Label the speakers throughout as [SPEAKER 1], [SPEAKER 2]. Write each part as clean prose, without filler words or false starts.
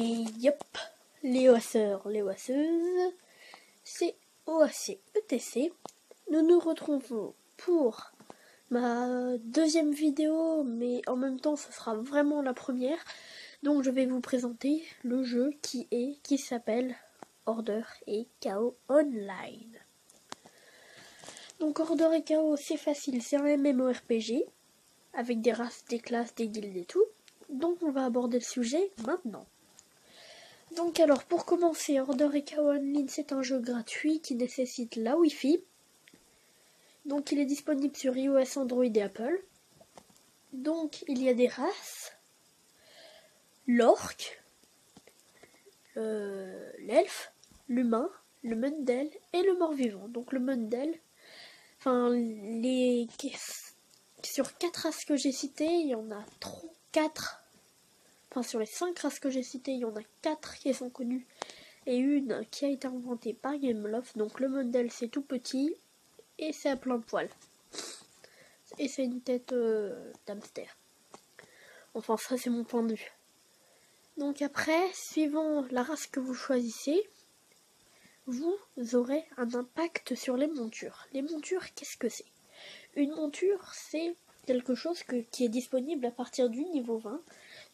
[SPEAKER 1] Et yep, les oisseurs, les oisseuses, c'est OAC ETC. Nous nous retrouvons pour ma deuxième vidéo, mais en même temps ce sera vraiment la première. Donc je vais vous présenter le jeu qui s'appelle Order et Chaos Online. Donc Order et Chaos, c'est facile, c'est un MMORPG avec des races, des classes, des guildes et tout. Donc on va aborder le sujet maintenant. Donc alors pour commencer, Order et Chaos Online, c'est un jeu gratuit qui nécessite la Wi-Fi. Donc il est disponible sur iOS, Android et Apple. Donc il y a des races, l'orc, l'elfe, l'humain, le Mundel et le mort-vivant. Donc le Mundel, sur 4 races que j'ai citées, il y en a 4. Sur les 5 races que j'ai citées, il y en a 4 qui sont connues et une qui a été inventée par Gameloft. Donc le Mundel, c'est tout petit et c'est à plein poil. Et c'est une tête d'hamster. Enfin, ça c'est mon point de vue. Donc après, suivant la race que vous choisissez, vous aurez un impact sur les montures. Les montures, qu'est-ce que c'est? Une monture, c'est quelque chose qui est disponible à partir du niveau 20.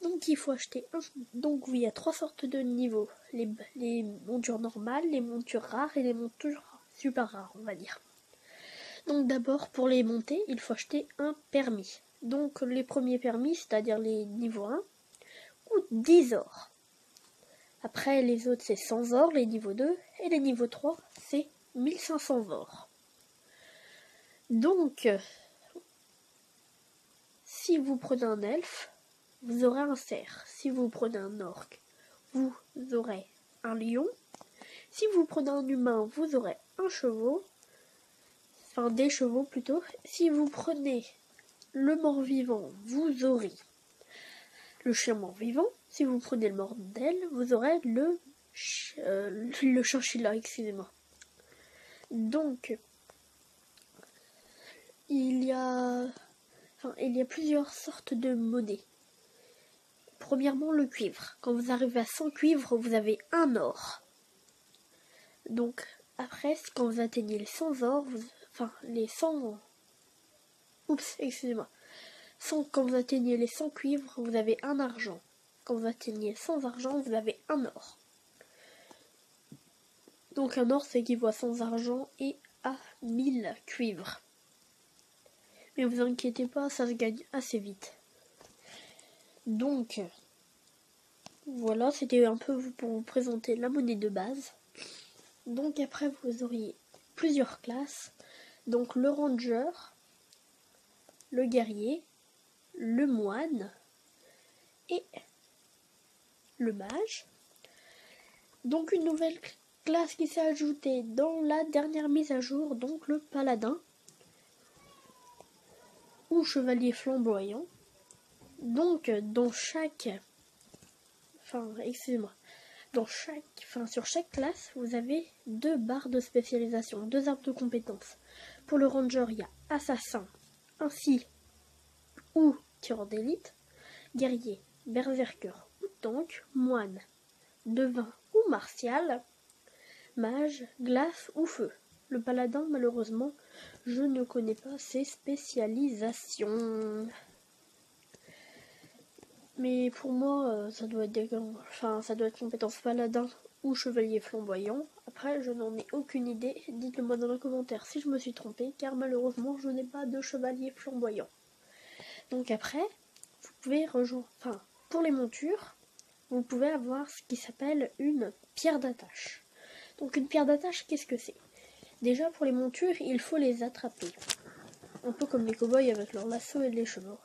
[SPEAKER 1] Donc il faut acheter un. Donc oui, il y a 3 sortes de niveaux. Les montures normales, les montures rares et les montures super rares, on va dire. Donc d'abord, pour les monter, il faut acheter un permis. Donc les premiers permis, c'est-à-dire les niveaux 1, coûtent 10 or. Après, les autres, c'est 100 or, les niveaux 2. Et les niveaux 3, c'est 1500 or. Donc, si vous prenez un elfe, vous aurez un cerf. Si vous prenez un orc, vous aurez un lion. Si vous prenez un humain, vous aurez un chevaux. Enfin, des chevaux plutôt. Si vous prenez le mort-vivant, vous aurez le chien mort-vivant. Si vous prenez le mordel, vous aurez le chinchilla, excusez-moi. Donc, il y a plusieurs sortes de monnaies. Premièrement, le cuivre. Quand vous arrivez à 100 cuivres, vous avez un or. Donc, après, quand vous atteignez les 100 or, les 100... Oups, excusez-moi. Quand vous atteignez les 100 cuivres, vous avez un argent. Quand vous atteignez 100 argent, vous avez un or. Donc un or, c'est équivaut à 100 argent et à 1000 cuivres. Mais vous inquiétez pas, ça se gagne assez vite. Donc, voilà, c'était un peu pour vous présenter la monnaie de base. Donc après, vous auriez plusieurs classes. Donc le ranger, le guerrier, le moine et le mage. Donc une nouvelle classe qui s'est ajoutée dans la dernière mise à jour, donc le paladin ou chevalier flamboyant. Donc sur chaque classe, vous avez 2 barres de spécialisation, 2 arbres de compétences. Pour le ranger, il y a assassin, ainsi ou tireur d'élite, guerrier, berserker ou tank, moine, devin ou martial, mage, glace ou feu. Le paladin, malheureusement, je ne connais pas ses spécialisations. Mais pour moi, ça doit être compétence paladin ou chevalier flamboyant. Après, je n'en ai aucune idée. Dites-le moi dans les commentaires si je me suis trompée, car malheureusement, je n'ai pas de chevalier flamboyant. Donc après, vous pouvez pour les montures, vous pouvez avoir ce qui s'appelle une pierre d'attache. Donc une pierre d'attache, qu'est-ce que c'est? Déjà, pour les montures, il faut les attraper. Un peu comme les cow-boys avec leur lasso et les chevaux.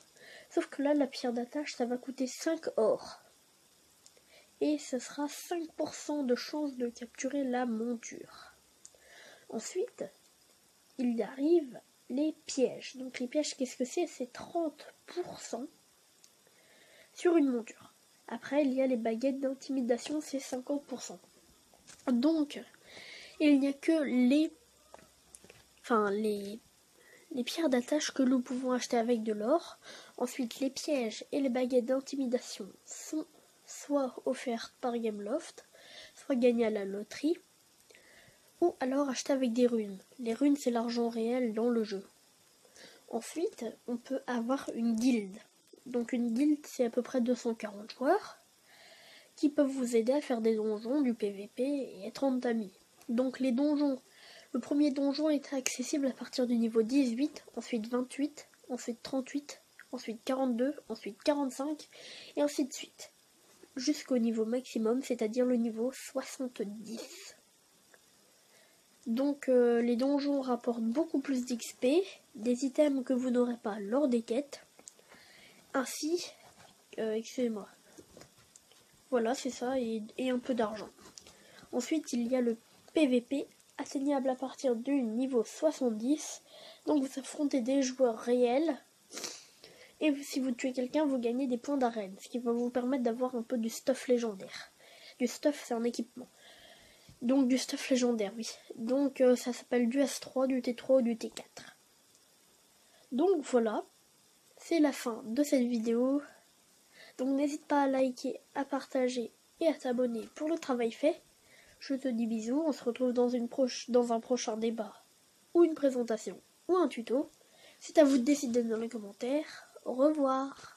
[SPEAKER 1] Sauf que là, la pierre d'attache, ça va coûter 5 or. Et ce sera 5% de chance de capturer la monture. Ensuite, il y arrive les pièges. Donc les pièges, qu'est-ce que c'est? C'est 30% sur une monture. Après, il y a les baguettes d'intimidation, c'est 50%. Donc, il n'y a que les pierres d'attache que nous pouvons acheter avec de l'or. Ensuite, les pièges et les baguettes d'intimidation sont soit offertes par Gameloft, soit gagnées à la loterie, ou alors acheter avec des runes. Les runes, c'est l'argent réel dans le jeu. Ensuite, on peut avoir une guilde. Donc une guilde, c'est à peu près 240 joueurs qui peuvent vous aider à faire des donjons, du PVP et être en amis. Donc les donjons, le premier donjon est accessible à partir du niveau 18, ensuite 28, ensuite 38, ensuite 42, ensuite 45 et ainsi de suite. Jusqu'au niveau maximum, c'est-à-dire le niveau 70. Donc les donjons rapportent beaucoup plus d'XP, des items que vous n'aurez pas lors des quêtes, ainsi, excusez-moi, voilà c'est ça, et un peu d'argent. Ensuite il y a le PVP, atteignable à partir du niveau 70, donc vous affrontez des joueurs réels, et si vous tuez quelqu'un, vous gagnez des points d'arène, ce qui va vous permettre d'avoir un peu du stuff légendaire. Du stuff, c'est un équipement. Donc du stuff légendaire, oui. Donc ça s'appelle du S3, du T3 ou du T4. Donc voilà, c'est la fin de cette vidéo. Donc n'hésite pas à liker, à partager et à t'abonner pour le travail fait. Je te dis bisous, on se retrouve dans un prochain débat ou une présentation ou un tuto. C'est à vous de décider dans les commentaires. Au revoir.